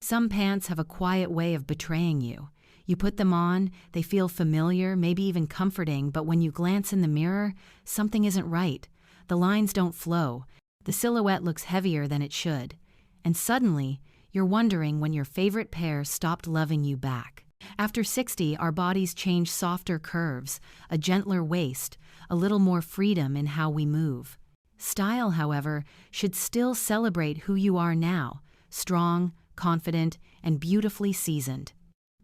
Some pants have a quiet way of betraying you. You put them on, they feel familiar, maybe even comforting, but when you glance in the mirror, something isn't right. The lines don't flow. The silhouette looks heavier than it should. And suddenly, you're wondering when your favorite pair stopped loving you back. After 60, our bodies change softer curves, a gentler waist, a little more freedom in how we move. Style, however, should still celebrate who you are now, strong, confident, and beautifully seasoned.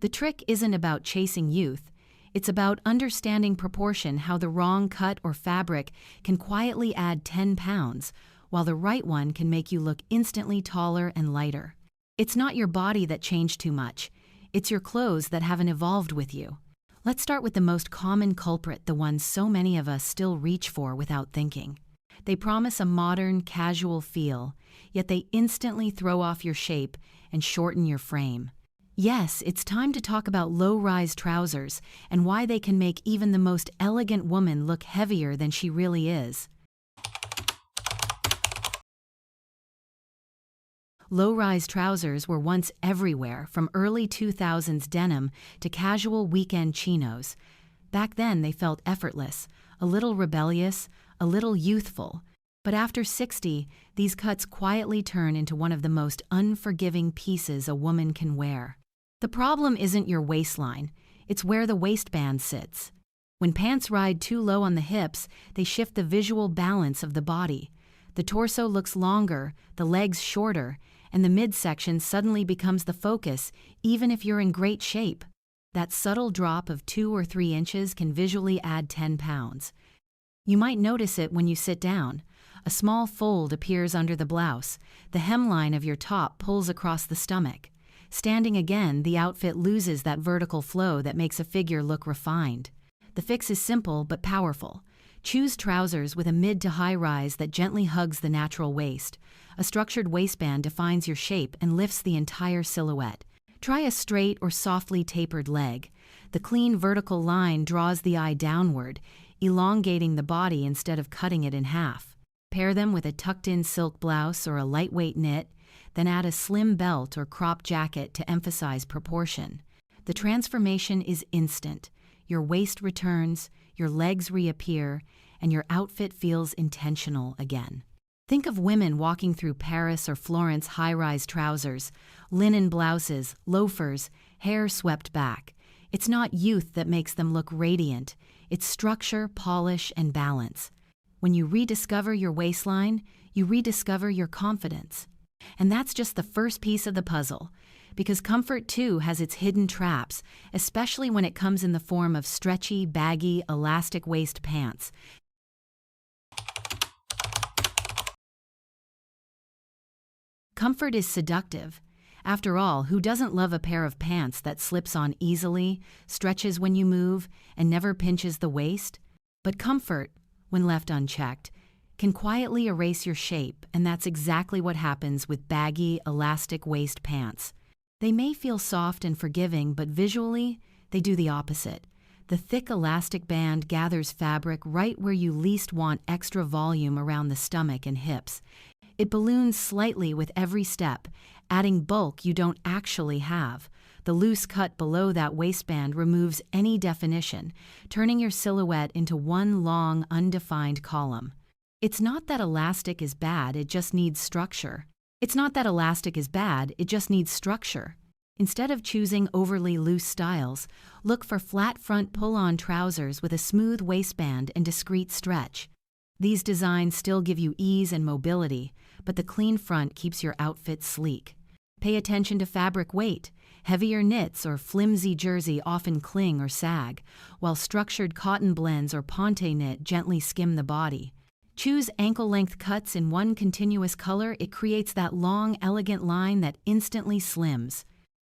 The trick isn't about chasing youth. It's about understanding proportion, how the wrong cut or fabric can quietly add 10 pounds, while the right one can make you look instantly taller and lighter. It's not your body that changed too much. It's your clothes that haven't evolved with you. Let's start with the most common culprit, the one so many of us still reach for without thinking. They promise a modern, casual feel, yet they instantly throw off your shape and shorten your frame. Yes, it's time to talk about low-rise trousers and why they can make even the most elegant woman look heavier than she really is. Low-rise trousers were once everywhere, from early 2000s denim to casual weekend chinos. Back then, they felt effortless, a little rebellious, a little youthful. But after 60, these cuts quietly turn into one of the most unforgiving pieces a woman can wear. The problem isn't your waistline, it's where the waistband sits. When pants ride too low on the hips, they shift the visual balance of the body. The torso looks longer, the legs shorter, and the midsection suddenly becomes the focus, even if you're in great shape. That subtle drop of 2 or 3 inches can visually add 10 pounds. You might notice it when you sit down. A small fold appears under the blouse. The hemline of your top pulls across the stomach. Standing again, the outfit loses that vertical flow that makes a figure look refined. The fix is simple but powerful. Choose trousers with a mid to high rise that gently hugs the natural waist. A structured waistband defines your shape and lifts the entire silhouette. Try a straight or softly tapered leg. The clean vertical line draws the eye downward, elongating the body instead of cutting it in half. Pair them with a tucked-in silk blouse or a lightweight knit, then add a slim belt or crop jacket to emphasize proportion. The transformation is instant. Your waist returns, your legs reappear, and your outfit feels intentional again. Think of women walking through Paris or Florence high-rise trousers, linen blouses, loafers, hair swept back. It's not youth that makes them look radiant. It's structure, polish, and balance. When you rediscover your waistline, you rediscover your confidence. And that's just the first piece of the puzzle, because comfort too has its hidden traps, especially when it comes in the form of stretchy, baggy, elastic waist pants. Comfort is seductive. After all, who doesn't love a pair of pants that slips on easily, stretches when you move, and never pinches the waist? But comfort, when left unchecked, can quietly erase your shape, and that's exactly what happens with baggy, elastic waist pants. They may feel soft and forgiving, but visually, they do the opposite. The thick elastic band gathers fabric right where you least want extra volume around the stomach and hips. It balloons slightly with every step, adding bulk you don't actually have. The loose cut below that waistband removes any definition, turning your silhouette into one long, undefined column. It's not that elastic is bad, it just needs structure. Instead of choosing overly loose styles, look for flat front pull-on trousers with a smooth waistband and discreet stretch. These designs still give you ease and mobility, but the clean front keeps your outfit sleek. Pay attention to fabric weight. Heavier knits or flimsy jersey often cling or sag, while structured cotton blends or ponte knit gently skim the body. Choose ankle-length cuts in one continuous color. It creates that long, elegant line that instantly slims.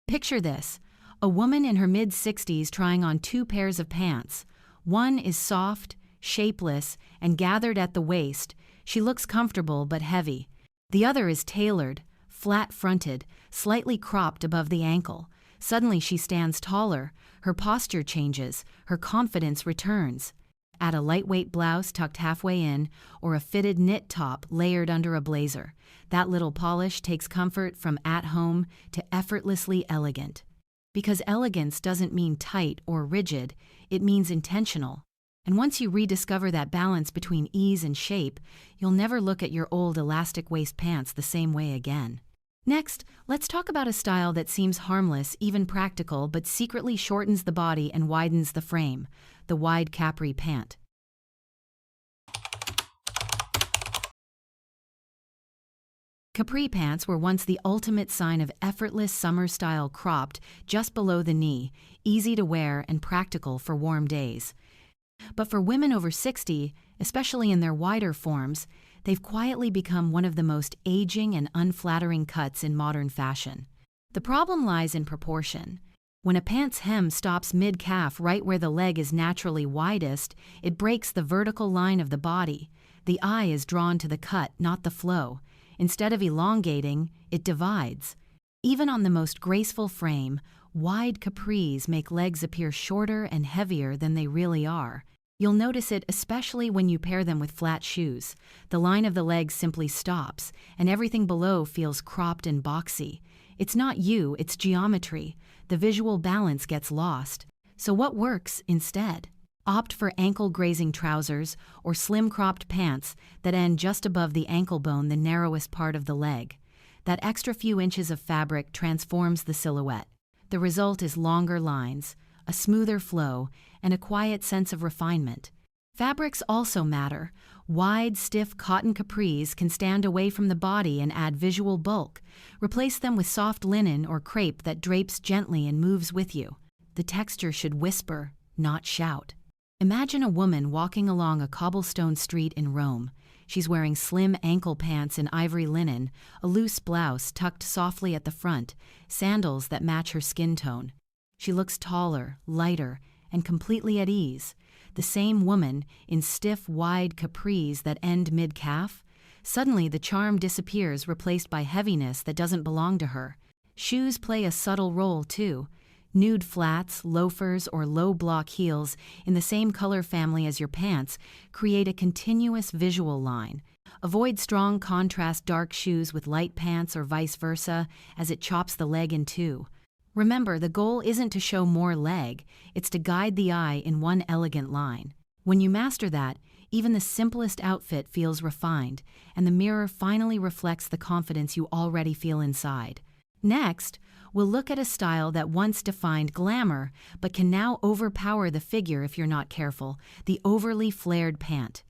Picture this: a woman in her mid-60s trying on 2 pairs of pants. One is soft, shapeless, and gathered at the waist. She looks comfortable but heavy. The other is tailored, flat-fronted, slightly cropped above the ankle. Suddenly she stands taller, her posture changes, her confidence returns. Add a lightweight blouse tucked halfway in, or a fitted knit top layered under a blazer. That little polish takes comfort from at home to effortlessly elegant. Because elegance doesn't mean tight or rigid, it means intentional. And once you rediscover that balance between ease and shape, you'll never look at your old elastic waist pants the same way again. Next, let's talk about a style that seems harmless, even practical, but secretly shortens the body and widens the frame: the wide capri pant. Capri pants were once the ultimate sign of effortless summer style, cropped just below the knee, easy to wear and practical for warm days. But for women over 60, especially in their wider forms, they've quietly become one of the most aging and unflattering cuts in modern fashion. The problem lies in proportion. When a pant's hem stops mid-calf right where the leg is naturally widest, it breaks the vertical line of the body. The eye is drawn to the cut, not the flow. Instead of elongating, it divides. Even on the most graceful frame, wide capris make legs appear shorter and heavier than they really are. You'll notice it especially when you pair them with flat shoes. The line of the leg simply stops, and everything below feels cropped and boxy. It's not you, it's geometry. The visual balance gets lost. So what works instead? Opt for ankle-grazing trousers or slim-cropped pants that end just above the ankle bone, the narrowest part of the leg. That extra few inches of fabric transforms the silhouette. The result is longer lines, a smoother flow, and a quiet sense of refinement. Fabrics also matter. Wide, stiff cotton capris can stand away from the body and add visual bulk. Replace them with soft linen or crepe that drapes gently and moves with you. The texture should whisper, not shout. Imagine a woman walking along a cobblestone street in Rome. She's wearing slim ankle pants in ivory linen, a loose blouse tucked softly at the front, sandals that match her skin tone. She looks taller, lighter, and completely at ease. The same woman in stiff, wide capris that end mid-calf. Suddenly, the charm disappears, replaced by heaviness that doesn't belong to her. Shoes play a subtle role, too. Nude flats, loafers, or low-block heels in the same color family as your pants create a continuous visual line. Avoid strong contrast dark shoes with light pants or vice versa, as it chops the leg in two. Remember, the goal isn't to show more leg, it's to guide the eye in one elegant line. When you master that, even the simplest outfit feels refined, and the mirror finally reflects the confidence you already feel inside. Next, we'll look at a style that once defined glamour, but can now overpower the figure if you're not careful: the overly flared pant.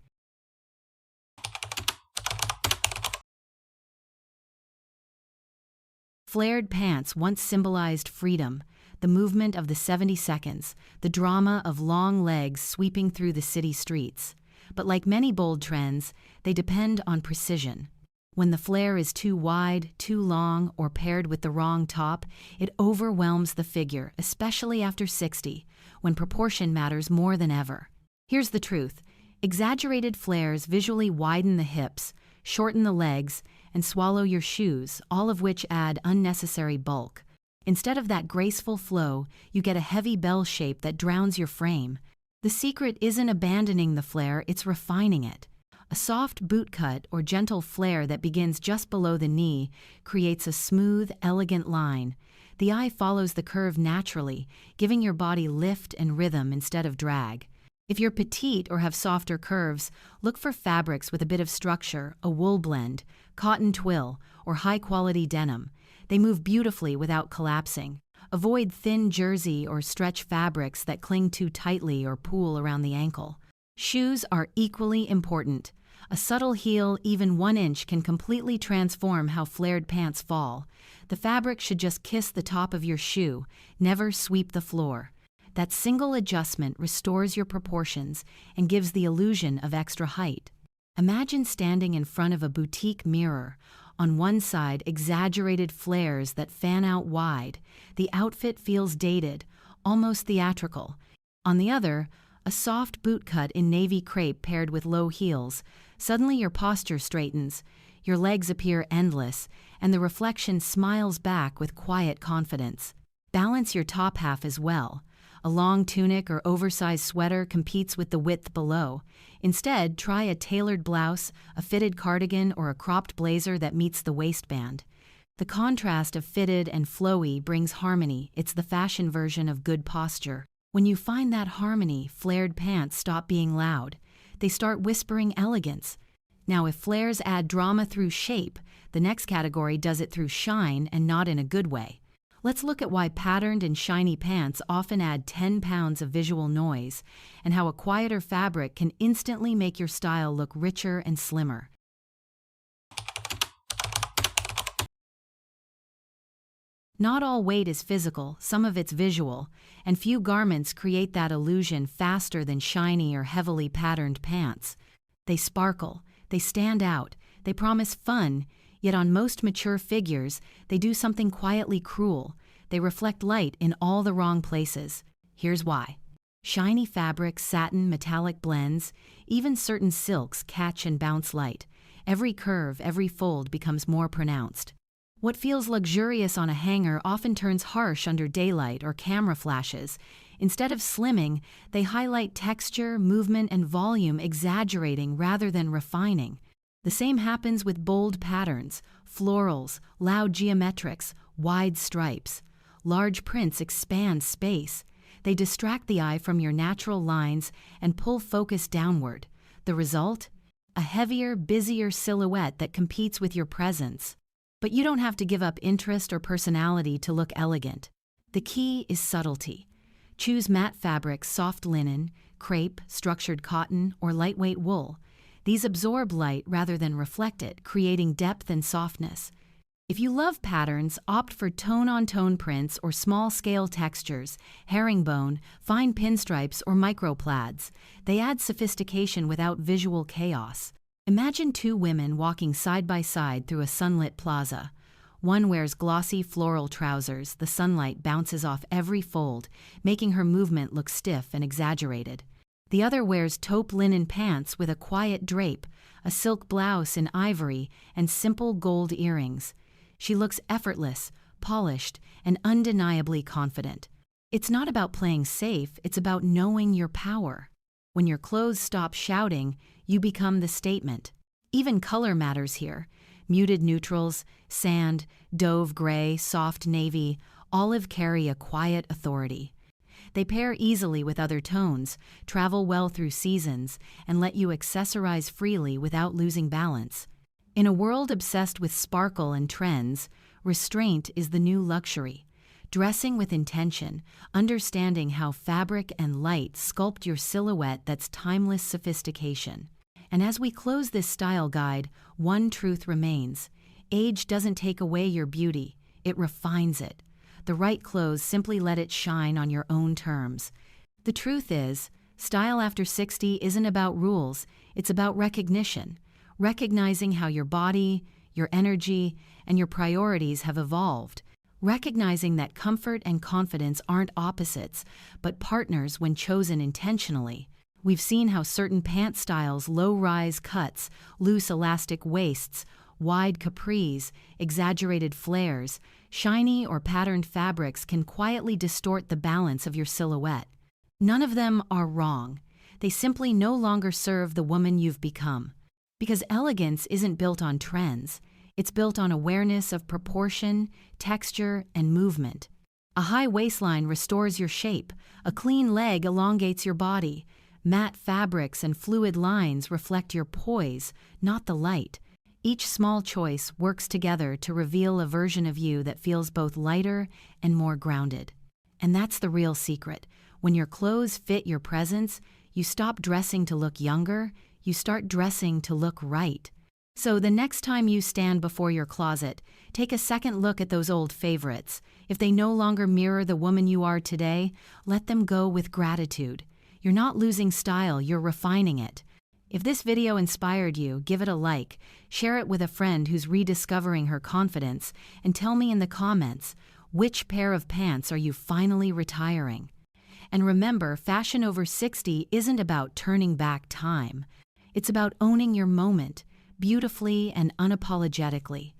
Flared pants once symbolized freedom, the movement of the 70 seconds, the drama of long legs sweeping through the city streets. But like many bold trends, they depend on precision. When the flare is too wide, too long, or paired with the wrong top, it overwhelms the figure, especially after 60, when proportion matters more than ever. Here's the truth: exaggerated flares visually widen the hips, shorten the legs, and swallow your shoes, all of which add unnecessary bulk. Instead of that graceful flow, you get a heavy bell shape that drowns your frame. The secret isn't abandoning the flare, it's refining it. A soft boot cut or gentle flare that begins just below the knee creates a smooth, elegant line. The eye follows the curve naturally, giving your body lift and rhythm instead of drag. If you're petite or have softer curves, look for fabrics with a bit of structure: a wool blend, cotton twill, or high-quality denim. They move beautifully without collapsing. Avoid thin jersey or stretch fabrics that cling too tightly or pool around the ankle. Shoes are equally important. A subtle heel, even 1 inch, can completely transform how flared pants fall. The fabric should just kiss the top of your shoe, never sweep the floor. That single adjustment restores your proportions and gives the illusion of extra height. Imagine standing in front of a boutique mirror. On one side, exaggerated flares that fan out wide. The outfit feels dated, almost theatrical. On the other, a soft boot cut in navy crepe paired with low heels. Suddenly your posture straightens, your legs appear endless, and the reflection smiles back with quiet confidence. Balance your top half as well. A long tunic or oversized sweater competes with the width below. Instead, try a tailored blouse, a fitted cardigan, or a cropped blazer that meets the waistband. The contrast of fitted and flowy brings harmony. It's the fashion version of good posture. When you find that harmony, flared pants stop being loud. They start whispering elegance. Now, if flares add drama through shape, the next category does it through shine, and not in a good way. Let's look at why patterned and shiny pants often add 10 pounds of visual noise, and how a quieter fabric can instantly make your style look richer and slimmer. Not all weight is physical, some of it's visual, and few garments create that illusion faster than shiny or heavily patterned pants. They sparkle, they stand out, they promise fun, yet on most mature figures, they do something quietly cruel. They reflect light in all the wrong places. Here's why. Shiny fabrics, satin, metallic blends, even certain silks catch and bounce light. Every curve, every fold becomes more pronounced. What feels luxurious on a hanger often turns harsh under daylight or camera flashes. Instead of slimming, they highlight texture, movement, and volume, exaggerating rather than refining. The same happens with bold patterns, florals, loud geometrics, wide stripes. Large prints expand space. They distract the eye from your natural lines and pull focus downward. The result? A heavier, busier silhouette that competes with your presence. But you don't have to give up interest or personality to look elegant. The key is subtlety. Choose matte fabrics, soft linen, crepe, structured cotton, or lightweight wool. These absorb light rather than reflect it, creating depth and softness. If you love patterns, opt for tone-on-tone prints or small-scale textures, herringbone, fine pinstripes, or microplaids. They add sophistication without visual chaos. Imagine two women walking side by side through a sunlit plaza. One wears glossy floral trousers. The sunlight bounces off every fold, making her movement look stiff and exaggerated. The other wears taupe linen pants with a quiet drape, a silk blouse in ivory, and simple gold earrings. She looks effortless, polished, and undeniably confident. It's not about playing safe, it's about knowing your power. When your clothes stop shouting, you become the statement. Even color matters here. Muted neutrals, sand, dove gray, soft navy, olive carry a quiet authority. They pair easily with other tones, travel well through seasons, and let you accessorize freely without losing balance. In a world obsessed with sparkle and trends, restraint is the new luxury. Dressing with intention, understanding how fabric and light sculpt your silhouette, that's timeless sophistication. And as we close this style guide, one truth remains. Age doesn't take away your beauty, it refines it. The right clothes simply let it shine on your own terms. The truth is, style after 60 isn't about rules, it's about recognition. Recognizing how your body, your energy, and your priorities have evolved. Recognizing that comfort and confidence aren't opposites, but partners when chosen intentionally. We've seen how certain pant styles, low-rise cuts, loose elastic waists, wide capris, exaggerated flares, shiny or patterned fabrics can quietly distort the balance of your silhouette. None of them are wrong. They simply no longer serve the woman you've become. Because elegance isn't built on trends. It's built on awareness of proportion, texture, and movement. A high waistline restores your shape. A clean leg elongates your body. Matte fabrics and fluid lines reflect your poise, not the light. Each small choice works together to reveal a version of you that feels both lighter and more grounded. And that's the real secret. When your clothes fit your presence, you stop dressing to look younger, you start dressing to look right. So the next time you stand before your closet, take a second look at those old favorites. If they no longer mirror the woman you are today, let them go with gratitude. You're not losing style, you're refining it. If this video inspired you, give it a like, share it with a friend who's rediscovering her confidence, and tell me in the comments, which pair of pants are you finally retiring? And remember, fashion over 60 isn't about turning back time. It's about owning your moment, beautifully and unapologetically.